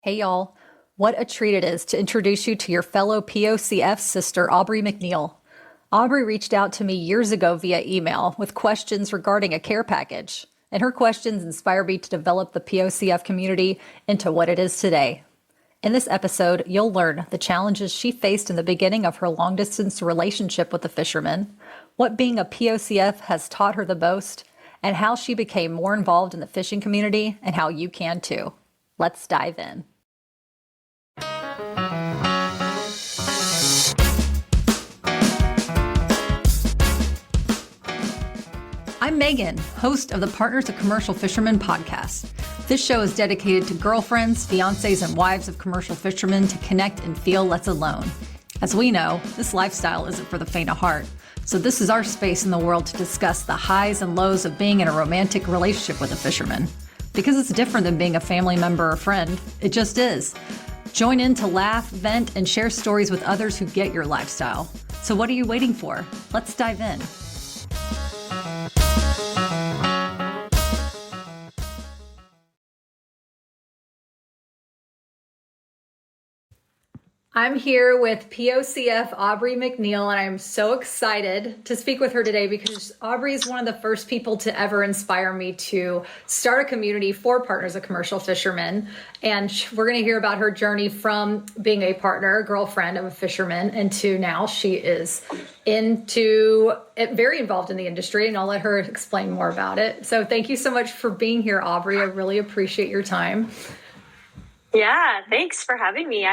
Hey y'all, what a treat it is to introduce you to your fellow POCF sister, Aubrey McNeil. Aubrey reached out to me years ago via email with questions regarding a care package, and her questions inspired me to develop the POCF community into what it is today. In this episode, you'll learn the challenges she faced in the beginning of her long-distance relationship with the Fisherman, what being a POCF has taught her the most, and how she became more involved in the fishing community and how you can too. Let's dive in. I'm Megan, host of the Partners of Commercial Fishermen podcast. This show is dedicated to girlfriends, fiancés, and wives of commercial fishermen to connect and feel less alone. As we know, this lifestyle isn't for the faint of heart, so this is our space in the world to discuss the highs and lows of being in a romantic relationship with a fisherman. Because it's different than being a family member or friend, it just is. Join in to laugh, vent, and share stories with others who get your lifestyle. So what are you waiting for? Let's dive in. I'm here with POCF Aubrey McNeil, and I'm so excited to speak with her today because Aubrey is one of the first people to ever inspire me to start a community for partners of commercial fishermen. And we're going to hear about her journey from being a partner, girlfriend of a fisherman, into now she is very involved in the industry, and I'll let her explain more about it. So thank you so much for being here, Aubrey. I really appreciate your time. Yeah, thanks for having me.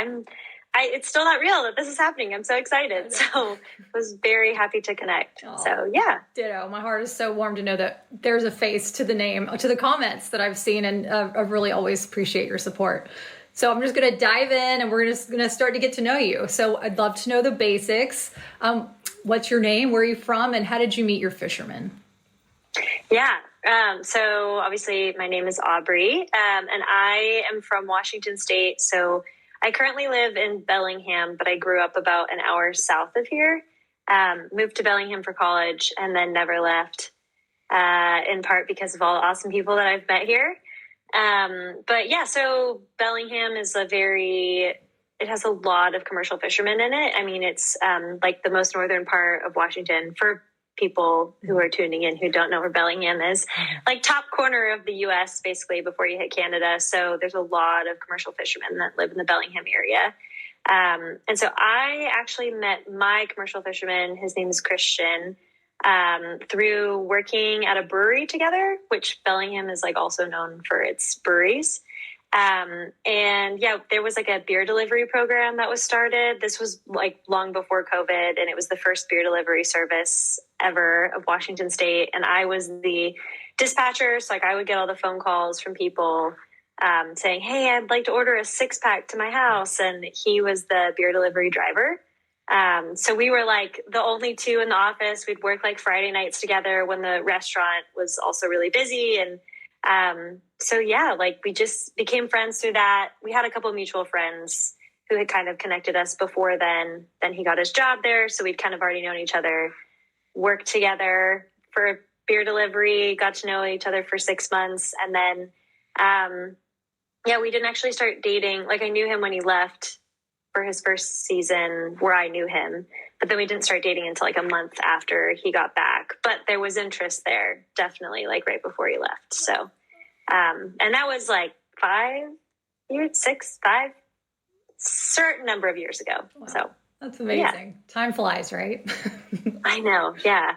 It's still not real that this is happening. I'm so excited. So I was very happy to connect. Oh, so yeah. Ditto. My heart is so warm to know that there's a face to the name, to the comments that I've seen, and I really always appreciate your support. So I'm just going to dive in and we're just going to start to get to know you. So I'd love to know the basics. What's your name? Where are you from? And how did you meet your fisherman? Yeah. So obviously my name is Aubrey, and I am from Washington State. So I currently live in Bellingham, but I grew up about an hour south of here, moved to Bellingham for college, and then never left, in part because of all the awesome people that I've met here. But yeah, so Bellingham is it has a lot of commercial fishermen in it. I mean, it's like the most northern part of Washington for people who are tuning in who don't know where Bellingham is, like top corner of the U.S. basically before you hit Canada. So there's a lot of commercial fishermen that live in the Bellingham area. And so I actually met my commercial fisherman, his name is Christian, through working at a brewery together, which Bellingham is like also known for its breweries. And yeah, there was like a beer delivery program that was started. This was like long before COVID, and it was the first beer delivery service ever of Washington State. And I was the dispatcher. So like I would get all the phone calls from people, saying, hey, I'd like to order a 6-pack to my house. And he was the beer delivery driver. So we were like the only two in the office. We'd work like Friday nights together when the restaurant was also really busy. And so yeah, like we just became friends through that. We had a couple of mutual friends who had kind of connected us before then. Then he got his job there. So we'd kind of already known each other, worked together for beer delivery, got to know each other for 6 months. And then, yeah, we didn't actually start dating. Like I knew him when he left for his first season where I knew him, but then we didn't start dating until like a month after he got back. But there was interest there, definitely, like right before he left. So, and that was like 5 years, 6, 5, certain number of years ago. Wow. So that's amazing. Yeah. Time flies, right? I know. Yeah.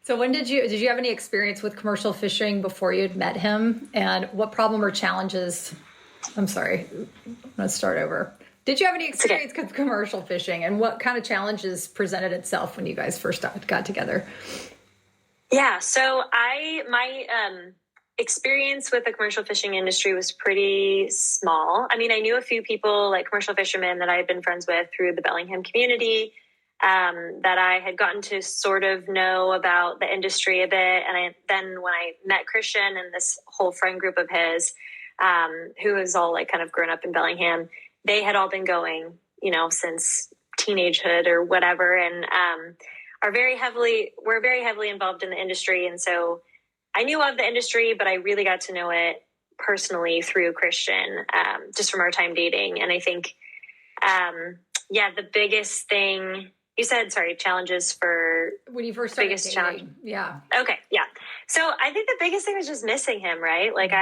So when did you have any experience with commercial fishing before you'd met him? And what problem or challenges, I'm sorry, let's start over. Did you have any experience with commercial fishing, and what kind of challenges presented itself when you guys first got together? Yeah. So my experience with the commercial fishing industry was pretty small. I mean, I knew a few people like commercial fishermen that I had been friends with through the Bellingham community, that I had gotten to sort of know about the industry a bit. And then when I met Christian and this whole friend group of his, who was all like kind of grown up in Bellingham, they had all been going, since teenagehood or whatever, and we're very heavily involved in the industry. And so I knew of the industry, but I really got to know it personally through Christian, just from our time dating. And I think, the biggest thing you said, challenges for when you first started biggest dating. challenge. Yeah. Okay. Yeah. So I think the biggest thing was just missing him, right? Like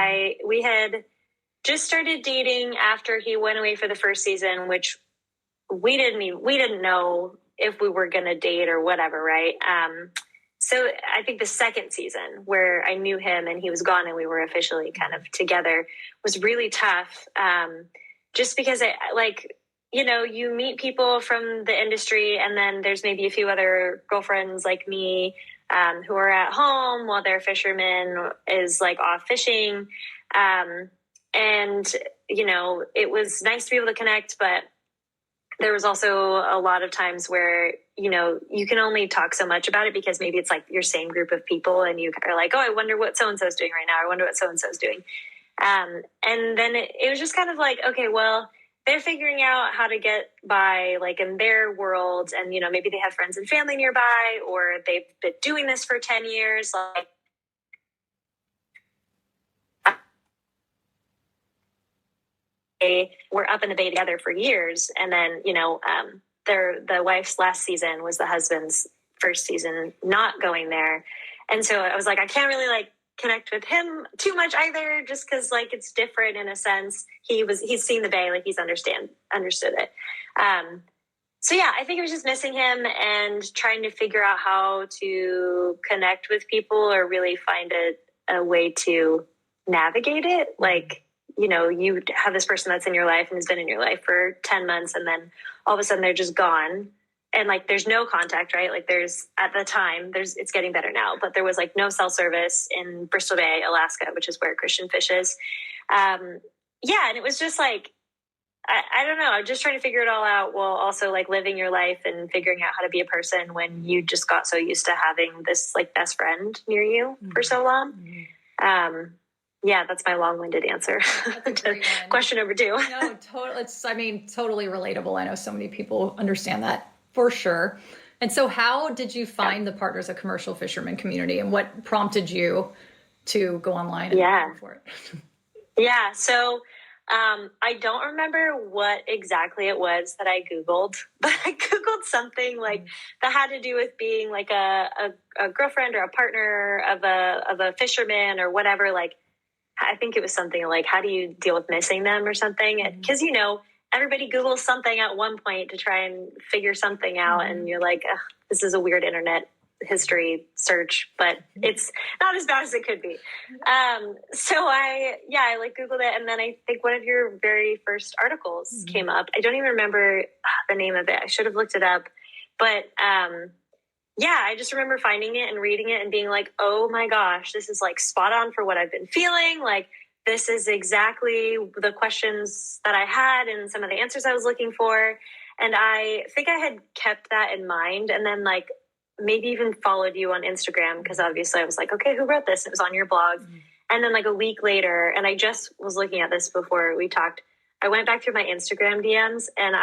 we had just started dating after he went away for the first season, which we didn't know if we were going to date or whatever. Right. So I think the second season where I knew him and he was gone and we were officially kind of together was really tough. Just because you meet people from the industry and then there's maybe a few other girlfriends like me, who are at home while their fisherman is like off fishing. And, it was nice to be able to connect, but there was also a lot of times where, you can only talk so much about it because maybe it's like your same group of people and you are like, oh, I wonder what so-and-so's doing right now. I wonder what so-and-so's doing. And then it was just kind of like, okay, well, they're figuring out how to get by like in their world. And, maybe they have friends and family nearby, or they've been doing this for 10 years. Like, they were up in the Bay together for years. And then, the wife's last season was the husband's first season not going there. And so I was like, I can't really like connect with him too much either, just because like it's different in a sense. He's seen the Bay, like he's understood it. So yeah, I think it was just missing him and trying to figure out how to connect with people or really find a way to navigate it. Like, you have this person that's in your life and has been in your life for 10 months and then all of a sudden they're just gone. And like, there's no contact, right? Like at the time, it's getting better now, but there was like no cell service in Bristol Bay, Alaska, which is where Christian fishes. And it was just like, I don't know. I'm just trying to figure it all out while also like living your life and figuring out how to be a person when you just got so used to having this like best friend near you for so long. That's my long-winded answer. That's a great one. Question number 2. No, totally. Totally relatable. I know so many people understand that for sure. And so how did you find the Partners of Commercial Fishermen community, and what prompted you to go online and look for it? Yeah. So I don't remember what exactly it was that I Googled, but I Googled something like that had to do with being like a girlfriend or a partner of a fisherman or whatever. Like, I think it was something like, how do you deal with missing them or something? Because, everybody Googles something at one point to try and figure something out. And you're like, this is a weird internet history search, but it's not as bad as it could be. So I like Googled it. And then I think one of your very first articles came up. I don't even remember the name of it. I should have looked it up, but, I just remember finding it and reading it and being like, oh my gosh, this is like spot on for what I've been feeling. Like, this is exactly the questions that I had and some of the answers I was looking for. And I think I had kept that in mind and then like maybe even followed you on Instagram because obviously I was like, okay, who wrote this? It was on your blog. And then like a week later, and I just was looking at this before we talked, I went back through my Instagram DMs and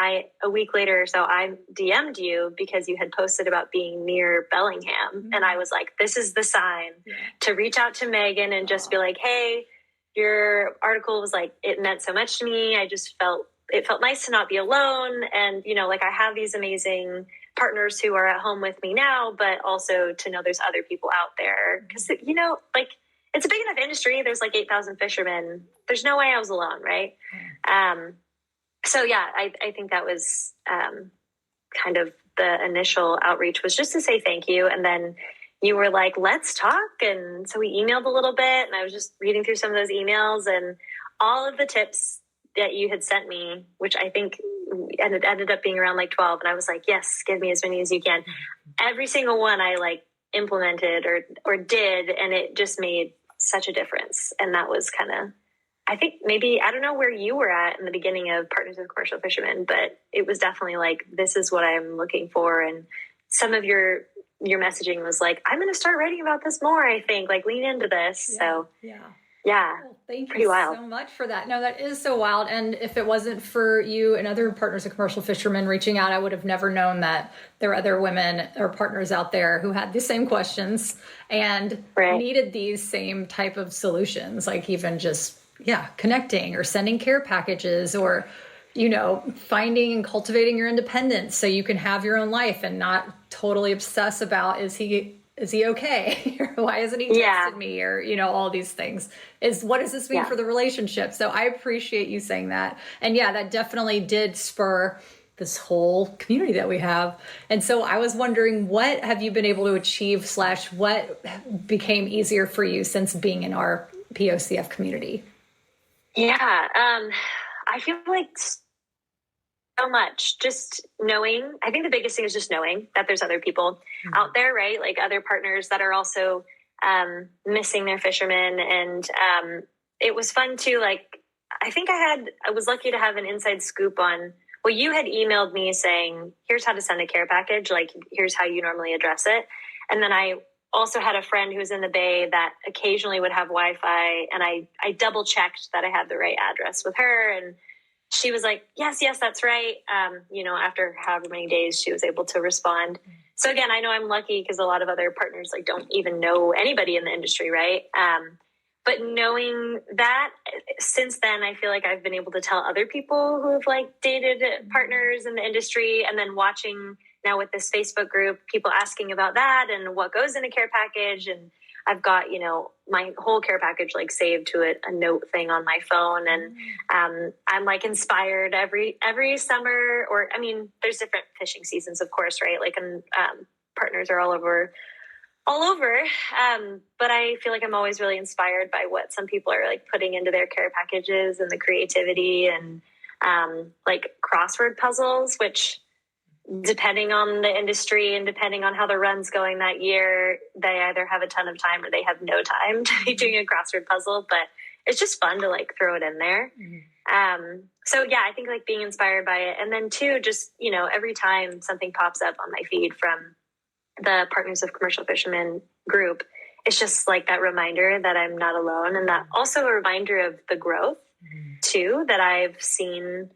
a week later or so, I DM'd you because you had posted about being near Bellingham. And I was like, this is the sign to reach out to Megan and just be like, hey, your article was like, it meant so much to me. I just felt nice to not be alone. And, like I have these amazing partners who are at home with me now, but also to know there's other people out there. Cause like it's a big enough industry. There's like 8,000 fishermen. There's no way I was alone. Right. So yeah, I think that was, kind of the initial outreach was just to say thank you. And then you were like, let's talk. And so we emailed a little bit and I was just reading through some of those emails and all of the tips that you had sent me, which I think ended up being around like 12. And I was like, yes, give me as many as you can. Every single one I like implemented or did. And it just made such a difference. And that was kind of, I think maybe, I don't know where you were at in the beginning of Partners of Commercial Fishermen, but it was definitely like, this is what I'm looking for. And some of your messaging was like, I'm going to start writing about this more, I think, like lean into this. So well, thank you so much for that. No, that is so wild. And if it wasn't for you and other Partners of Commercial Fishermen reaching out, I would have never known that there are other women or partners out there who had the same questions and needed these same type of solutions, like even just connecting or sending care packages or, finding and cultivating your independence so you can have your own life and not totally obsess about, is he okay? Or why hasn't he texted me? Or, all these things what does this mean for the relationship? So I appreciate you saying that. And that definitely did spur this whole community that we have. And so I was wondering, what have you been able to achieve / what became easier for you since being in our POCF community? I feel like so much just knowing. I think the biggest thing is just knowing that there's other people out there, right? Like other partners that are also missing their fishermen. And it was fun too. Like, I was lucky to have an inside scoop on, well, you had emailed me saying, here's how to send a care package. Like, here's how you normally address it. And then I also had a friend who was in the Bay that occasionally would have Wi-Fi. And I double checked that I had the right address with her. And she was like, yes, that's right. After however many days she was able to respond. So again, I know I'm lucky because a lot of other partners don't even know anybody in the industry, right? But knowing that, since then, I feel like I've been able to tell other people who have dated partners in the industry, and then watching now with this Facebook group, people asking about that and what goes in a care package. And I've got, my whole care package saved to a note thing on my phone. And I'm inspired every summer, or, there's different fishing seasons, of course, right? And partners are all over. But I feel like I'm always really inspired by what some people are putting into their care packages and the creativity and crossword puzzles, which depending on the industry and depending on how the run's going that year, they either have a ton of time or they have no time to be doing a crossword puzzle, but it's just fun to throw it in there. I think being inspired by it. And then too, just, every time something pops up on my feed from the Partners of Commercial Fishermen group, it's just that reminder that I'm not alone. And that also a reminder of the growth too, that I've seen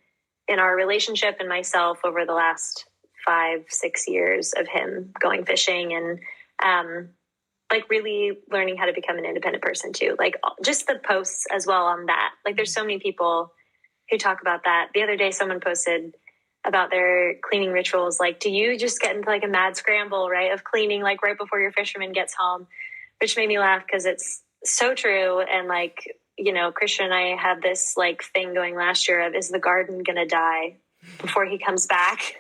in our relationship and myself over the last 5-6 years of him going fishing, and really learning how to become an independent person too. Just the posts as well on that. There's so many people who talk about that. The other day, someone posted about their cleaning rituals. Do you just get into a mad scramble, right, of cleaning right before your fisherman gets home, which made me laugh because it's so true. And Christian and I had this thing going last year of, is the garden gonna die before he comes back?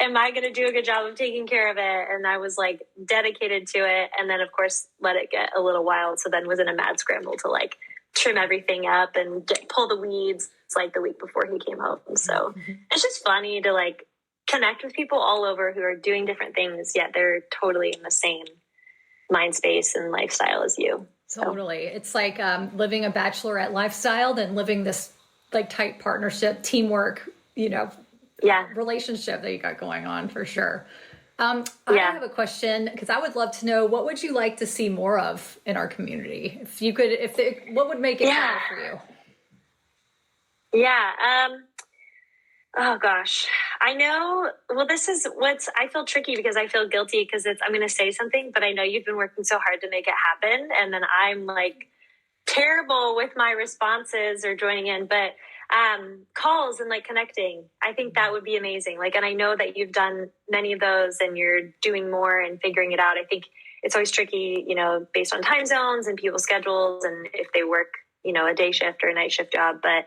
Am I going to do a good job of taking care of it? And I was dedicated to it. And then of course, let it get a little wild. So then was in a mad scramble to trim everything up and pull the weeds. It's the week before he came home. So it's just funny to connect with people all over who are doing different things, yet they're totally in the same mind space and lifestyle as you. Totally. It's living a bachelorette lifestyle than living this tight partnership, teamwork, relationship that you got going on, for sure. I have a question, because I would love to know, what would you like to see more of in our community? If you could, what would make it better for you? Oh gosh, I know. Well, this is I feel tricky because I feel guilty because I'm going to say something, but I know you've been working so hard to make it happen. And then I'm terrible with my responses or joining in, but calls and connecting, I think that would be amazing. And I know that you've done many of those and you're doing more and figuring it out. I think it's always tricky, based on time zones and people's schedules and if they work, a day shift or a night shift job, but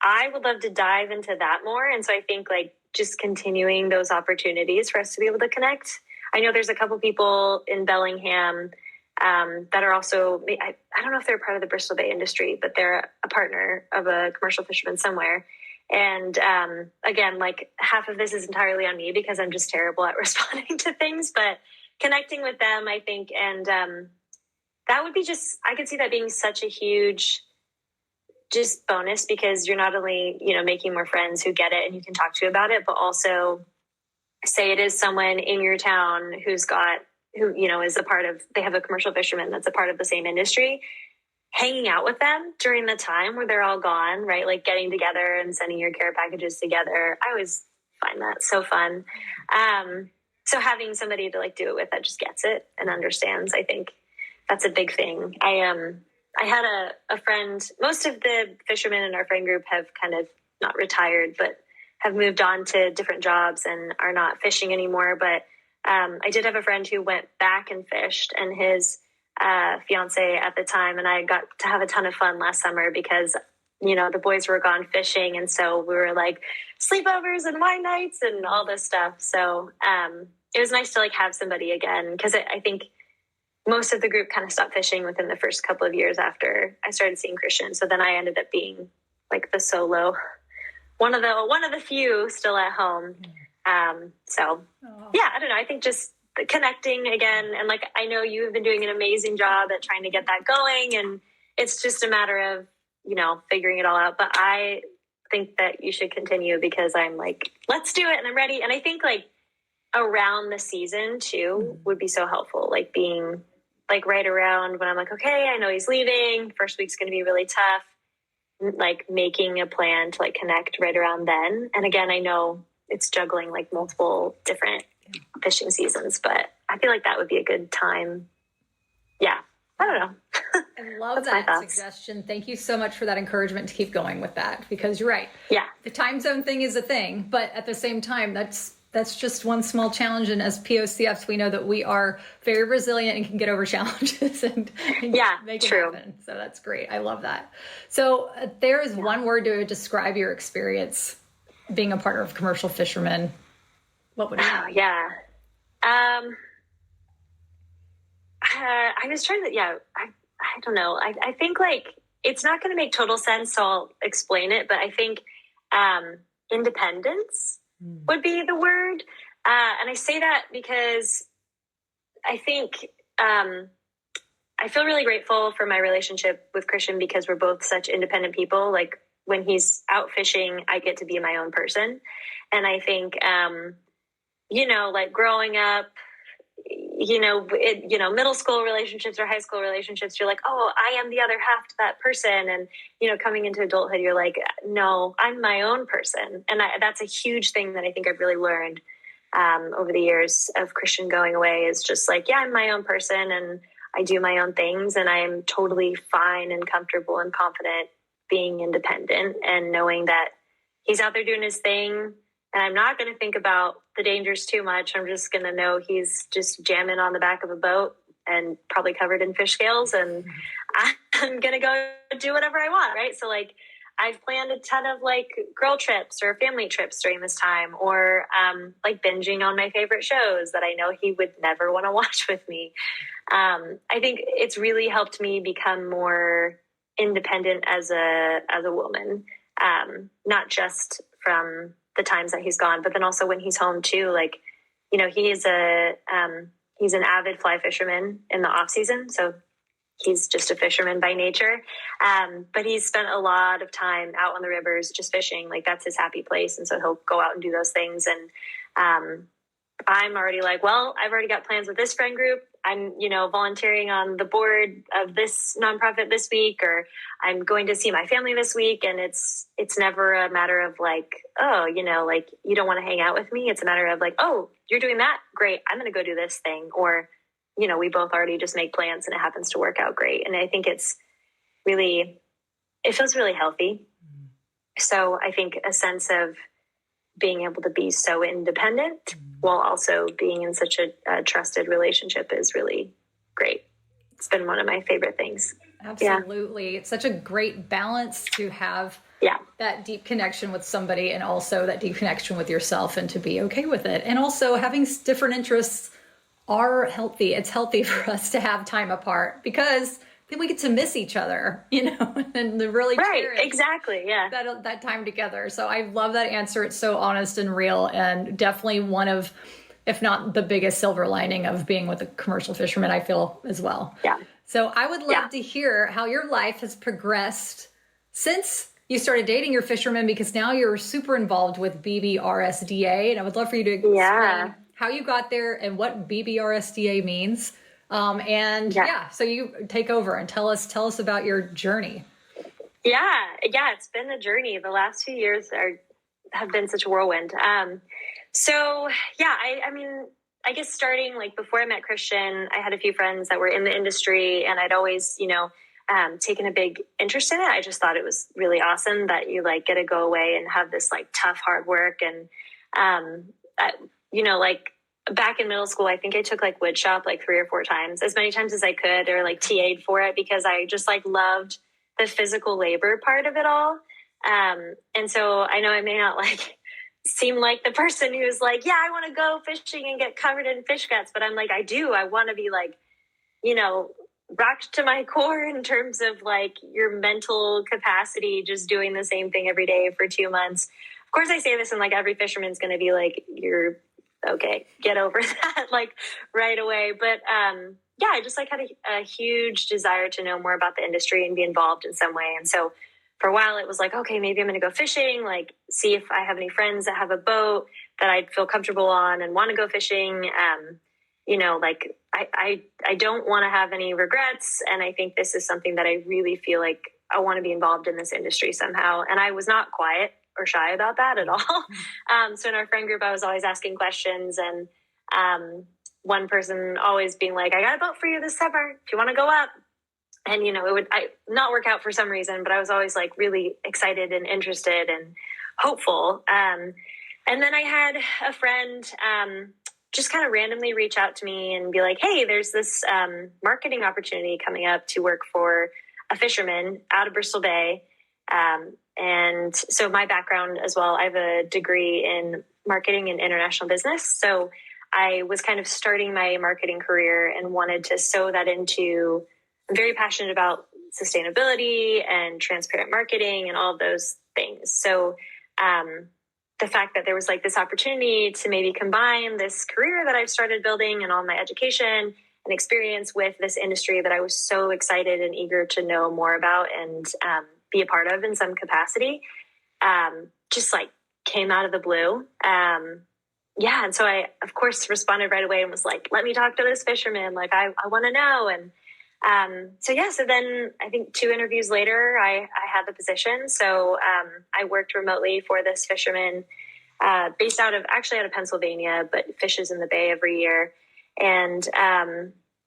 I would love to dive into that more. And so I think just continuing those opportunities for us to be able to connect. I know there's a couple people in Bellingham that are also, I don't know if they're part of the Bristol Bay industry, but they're a partner of a commercial fisherman somewhere. And again, half of this is entirely on me because I'm just terrible at responding to things, but connecting with them, I think, and that would be I could see that being such a huge just bonus, because you're not only, making more friends who get it and you can talk to about it, but also say it is someone in your town who is a part of, they have a commercial fisherman that's a part of the same industry, hanging out with them during the time where they're all gone, right? Getting together and sending your care packages together. I always find that so fun. So having somebody to do it with that just gets it and understands, I think that's a big thing. I had a friend, most of the fishermen in our friend group have kind of not retired, but have moved on to different jobs and are not fishing anymore. But I did have a friend who went back and fished, and his fiance at the time and I got to have a ton of fun last summer because, the boys were gone fishing. And so we were like sleepovers and wine nights and all this stuff. So it was nice to like have somebody again, because I think most of the group kind of stopped fishing within the first couple of years after I started seeing Christian. So then I ended up being like the solo, one of the few still at home. So yeah, I don't know. I think just connecting again. And like, I know you have been doing an amazing job at trying to get that going, and it's just a matter of, figuring it all out. But I think that you should continue, because I'm like, let's do it. And I'm ready. And I think like around the season too would be so helpful. Like being like right around when I'm like, okay, I know he's leaving. First week's going to be really tough. Like making a plan to like connect right around then. And again, I know it's juggling like multiple different fishing seasons, but I feel like that would be a good time. Yeah. I don't know. I love that suggestion. Thank you so much for that encouragement to keep going with that, because you're right. Yeah. The time zone thing is a thing, but at the same time, that's just one small challenge. And as POCFs, we know that we are very resilient and can get over challenges and make it happen. So that's great. I love that. So there is one word to describe your experience being a partner of commercial fishermen. What would it be? Yeah. I was trying to, I don't know. I think like, it's not going to make total sense, so I'll explain it. But I think independence would be the word. And I say that because I think I feel really grateful for my relationship with Christian, because we're both such independent people. Like when he's out fishing, I get to be my own person. And I think, like growing up, middle school relationships or high school relationships, you're like, oh, I am the other half to that person. And, coming into adulthood, you're like, no, I'm my own person. And that's a huge thing that I think I've really learned over the years of Christian going away, is just like, yeah, I'm my own person and I do my own things, and I am totally fine and comfortable and confident being independent and knowing that he's out there doing his thing. And I'm not going to think about the dangers too much. I'm just going to know he's just jamming on the back of a boat and probably covered in fish scales. And I'm going to go do whatever I want. Right. So like I've planned a ton of like girl trips or family trips during this time, or like binging on my favorite shows that I know he would never want to watch with me. I think it's really helped me become more independent as a woman, not just from the times that he's gone, but then also when he's home too. Like, he's an avid fly fisherman in the off season. So he's just a fisherman by nature. But he's spent a lot of time out on the rivers, just fishing. Like that's his happy place. And so he'll go out and do those things. And, I'm already like, well, I've already got plans with this friend group. I'm, volunteering on the board of this nonprofit this week, or I'm going to see my family this week. And it's never a matter of like, oh, like you don't want to hang out with me. It's a matter of like, oh, you're doing that. Great. I'm going to go do this thing. Or, we both already just make plans and it happens to work out great. And I think it feels really healthy. So I think a sense of being able to be so independent while also being in such a trusted relationship is really great. It's been one of my favorite things. Absolutely. Yeah. It's such a great balance to have that deep connection with somebody, and also that deep connection with yourself, and to be okay with it. And also having different interests are healthy. It's healthy for us to have time apart, because then we get to miss each other, and really cherish exactly, that time together. So I love that answer. It's so honest and real, and definitely one of, if not the biggest silver lining of being with a commercial fisherman, I feel as well. Yeah. So I would love to hear how your life has progressed since you started dating your fisherman, because now you're super involved with BBRSDA, and I would love for you to explain how you got there and what BBRSDA means. So you take over and tell us about your journey. Yeah, it's been a journey. The last few years have been such a whirlwind. I guess starting like before I met Christian, I had a few friends that were in the industry, and I'd always, taken a big interest in it. I just thought it was really awesome that you like get to go away and have this like tough, hard work. And, like back in middle school, I think I took like wood shop like 3 or 4 times, as many times as I could, or like TA'd for it because I just like loved the physical labor part of it all. And so I know I may not like seem like the person who's like, yeah, I want to go fishing and get covered in fish guts, but I'm like, I want to be like, rocked to my core in terms of like your mental capacity, just doing the same thing every day for 2 months. Of course, I say this and like every fisherman's going to be like, you're okay, get over that like right away. But I just like had a huge desire to know more about the industry and be involved in some way. And so for a while it was like, okay, maybe I'm going to go fishing, like see if I have any friends that have a boat that I'd feel comfortable on and want to go fishing. I don't want to have any regrets. And I think this is something that I really feel like I want to be involved in this industry somehow. And I was not quiet or shy about that at all. So in our friend group, I was always asking questions, and one person always being like, I got a boat for you this summer if you want to go up. And, it would not work out for some reason, but I was always like really excited and interested and hopeful. And then I had a friend just kind of randomly reach out to me and be like, hey, there's this marketing opportunity coming up to work for a fisherman out of Bristol Bay. And so my background as well, I have a degree in marketing and international business. So I was kind of starting my marketing career and wanted to sew that into, I'm very passionate about sustainability and transparent marketing and all of those things. So the fact that there was like this opportunity to maybe combine this career that I've started building and all my education and experience with this industry that I was so excited and eager to know more about and be a part of in some capacity, just like came out of the blue. And so I, of course, responded right away and was like, let me talk to this fisherman. Like, I want to know. And so then I think 2 interviews later, I had the position. So I worked remotely for this fisherman based out of Pennsylvania, but fishes in the Bay every year. And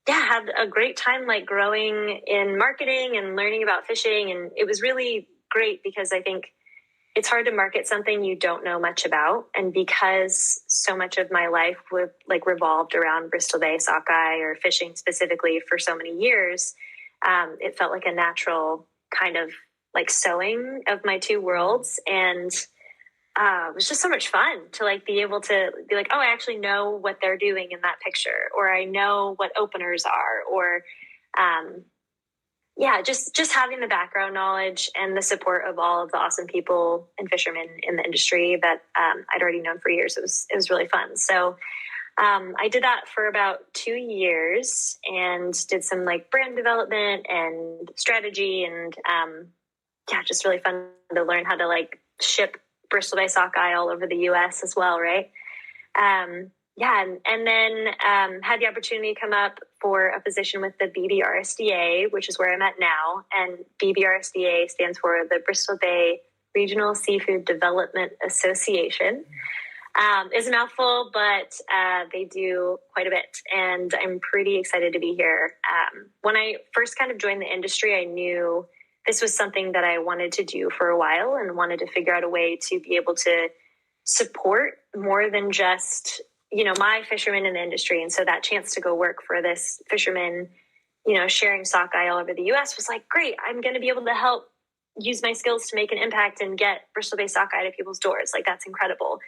had a great time like growing in marketing and learning about fishing. And it was really great because I think it's hard to market something you don't know much about. And because so much of my life revolved around Bristol Bay sockeye or fishing specifically for so many years, it felt like a natural kind of like sewing of my 2 worlds. And it was just so much fun to like be able to be like, oh, I actually know what they're doing in that picture, or I know what openers are, or just having the background knowledge and the support of all of the awesome people and fishermen in the industry that I'd already known for years. It was really fun. So I did that for about 2 years and did some like brand development and strategy and just really fun to learn how to like ship Bristol Bay sockeye all over the US as well, right? And then had the opportunity to come up for a position with the BBRSDA, which is where I'm at now. And BBRSDA stands for the Bristol Bay Regional Seafood Development Association. It's a mouthful, but they do quite a bit. And I'm pretty excited to be here. When I first kind of joined the industry, I knew this was something that I wanted to do for a while and wanted to figure out a way to be able to support more than just my fishermen in the industry. And so that chance to go work for this fisherman, sharing sockeye all over the US was like, great, I'm going to be able to help use my skills to make an impact and get Bristol Bay sockeye to people's doors. Like, that's incredible.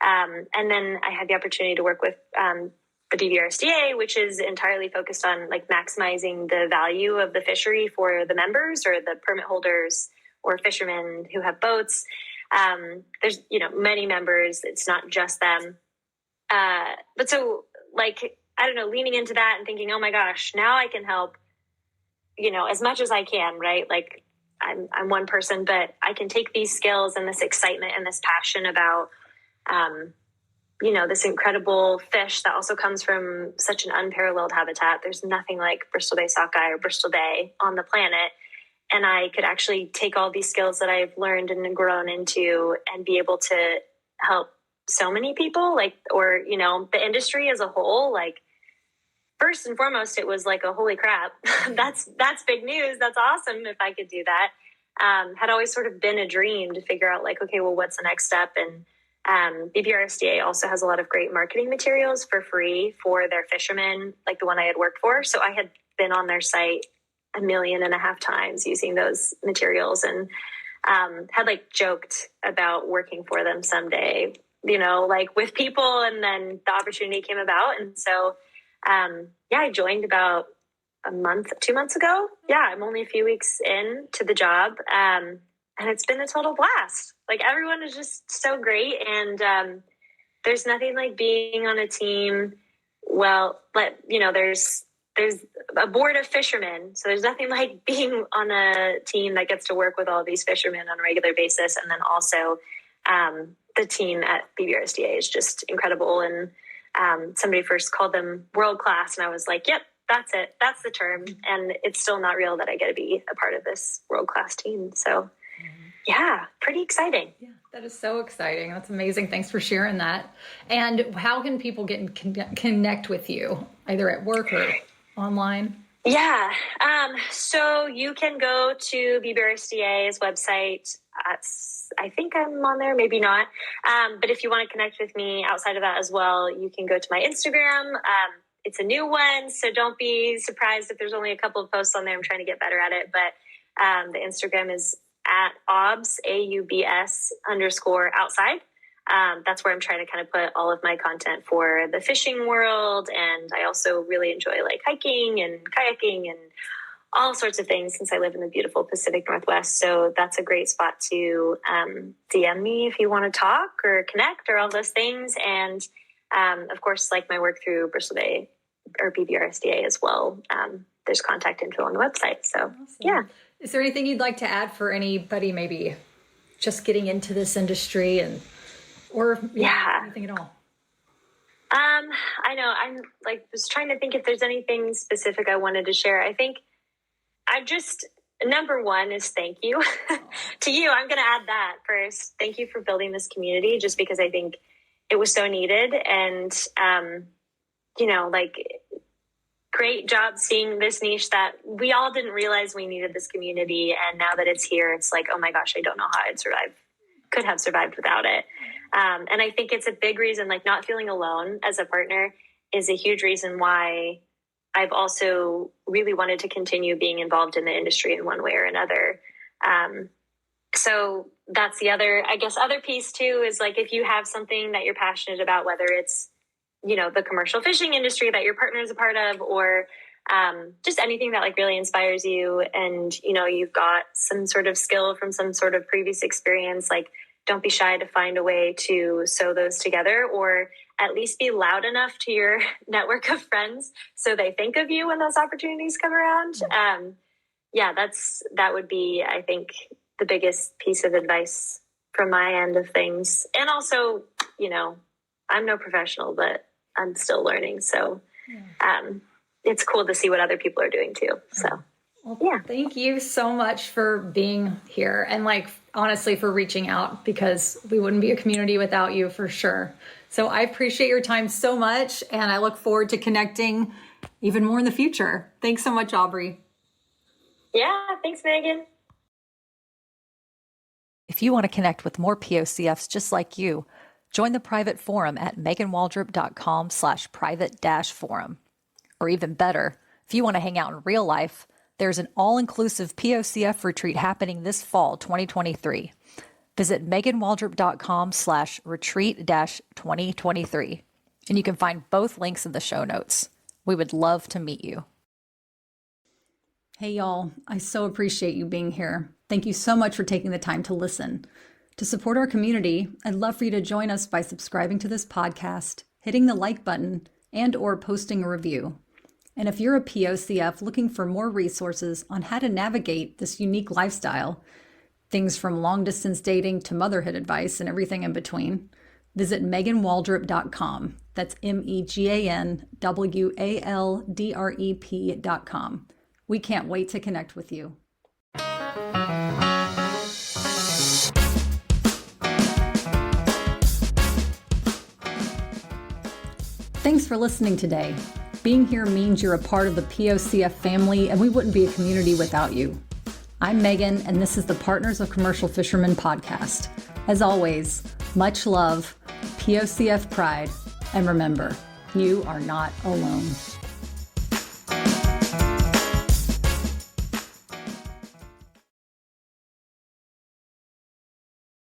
And then I had the opportunity to work with the BBRSDA, which is entirely focused on like maximizing the value of the fishery for the members or the permit holders or fishermen who have boats. There's, many members. It's not just them. But so like, I don't know, leaning into that and thinking, oh my gosh, now I can help, as much as I can, right? Like I'm one person, but I can take these skills and this excitement and this passion about, this incredible fish that also comes from such an unparalleled habitat. There's nothing like Bristol Bay sockeye or Bristol Bay on the planet. And I could actually take all these skills that I've learned and grown into and be able to help so many people, the industry as a whole. Like, first and foremost, it was like a holy crap. That's big news. That's awesome if I could do that. Had always sort of been a dream to figure out like, okay, well, what's the next step? And BBRSDA also has a lot of great marketing materials for free for their Fisherman, like the one I had worked for. So I had been on their site 1.5 million times using those materials, and had like joked about working for them someday, like with people. And then the opportunity came about. And so, I joined about 2 months ago. Yeah, I'm only a few weeks in to the job. And it's been a total blast. Like everyone is just so great. And there's nothing like being on a team. Well, there's a board of fishermen. So there's nothing like being on a team that gets to work with all these fishermen on a regular basis. And then also the team at BBRSDA is just incredible. And somebody first called them world-class. And I was like, yep, that's it. That's the term. And it's still not real that I get to be a part of this world-class team. So yeah, pretty exciting. Yeah, that is so exciting. That's amazing. Thanks for sharing that. And how can people get in connect with you, either at work or online? Yeah. So you can go to BBRSDA's website. I think I'm on there, maybe not. But if you want to connect with me outside of that as well, you can go to my Instagram. It's a new one, so don't be surprised if there's only a couple of posts on there. I'm trying to get better at it. But the Instagram is at Aubs, AUBS _outside. That's where I'm trying to kind of put all of my content for the fishing world. And I also really enjoy like hiking and kayaking and all sorts of things since I live in the beautiful Pacific Northwest. So that's a great spot to DM me if you want to talk or connect or all those things. And of course, like my work through Bristol Bay or BBRSDA as well. There's contact info on the website. So awesome. Yeah. Is there anything you'd like to add for anybody maybe just getting into this industry or anything at all? I know I'm like was trying to think if there's anything specific I wanted to share. I think number one is thank you to you. I'm going to add that first. Thank you for building this community, just because I think it was so needed. And, great job seeing this niche that we all didn't realize we needed this community. And now that it's here, it's like, oh my gosh, I don't know how could have survived without it. And I think it's a big reason, like not feeling alone as a partner is a huge reason why I've also really wanted to continue being involved in the industry in one way or another. So that's the other piece too, is like, if you have something that you're passionate about, whether it's, the commercial fishing industry that your partner is a part of, or just anything that like really inspires you, and, you've got some sort of skill from some sort of previous experience, like don't be shy to find a way to sew those together, or at least be loud enough to your network of friends so they think of you when those opportunities come around. That would be, I think, the biggest piece of advice from my end of things. And also, I'm no professional, but I'm still learning. So it's cool to see what other people are doing too. So Thank you so much for being here, and like honestly for reaching out, because we wouldn't be a community without you for sure. So I appreciate your time so much, and I look forward to connecting even more in the future. Thanks so much, Aubrey. Yeah, thanks, Megan. If you want to connect with more POCFs just like you, join the private forum at meganwaldrop.com/private-forum. Or even better, if you want to hang out in real life, there's an all-inclusive POCF retreat happening this fall, 2023. Visit meganwaldrop.com/retreat-2023. And you can find both links in the show notes. We would love to meet you. Hey, y'all. I so appreciate you being here. Thank you so much for taking the time to listen. To support our community, I'd love for you to join us by subscribing to this podcast, hitting the like button, and/or posting a review. And if you're a POCF looking for more resources on how to navigate this unique lifestyle, things from long-distance dating to motherhood advice and everything in between, visit meganwaldrop.com. That's meganwaldrep.com. We can't wait to connect with you. Thanks for listening today. Being here means you're a part of the POCF family, and we wouldn't be a community without you. I'm Megan, and this is the Partners of Commercial Fishermen podcast. As always, much love, POCF pride, and remember, you are not alone.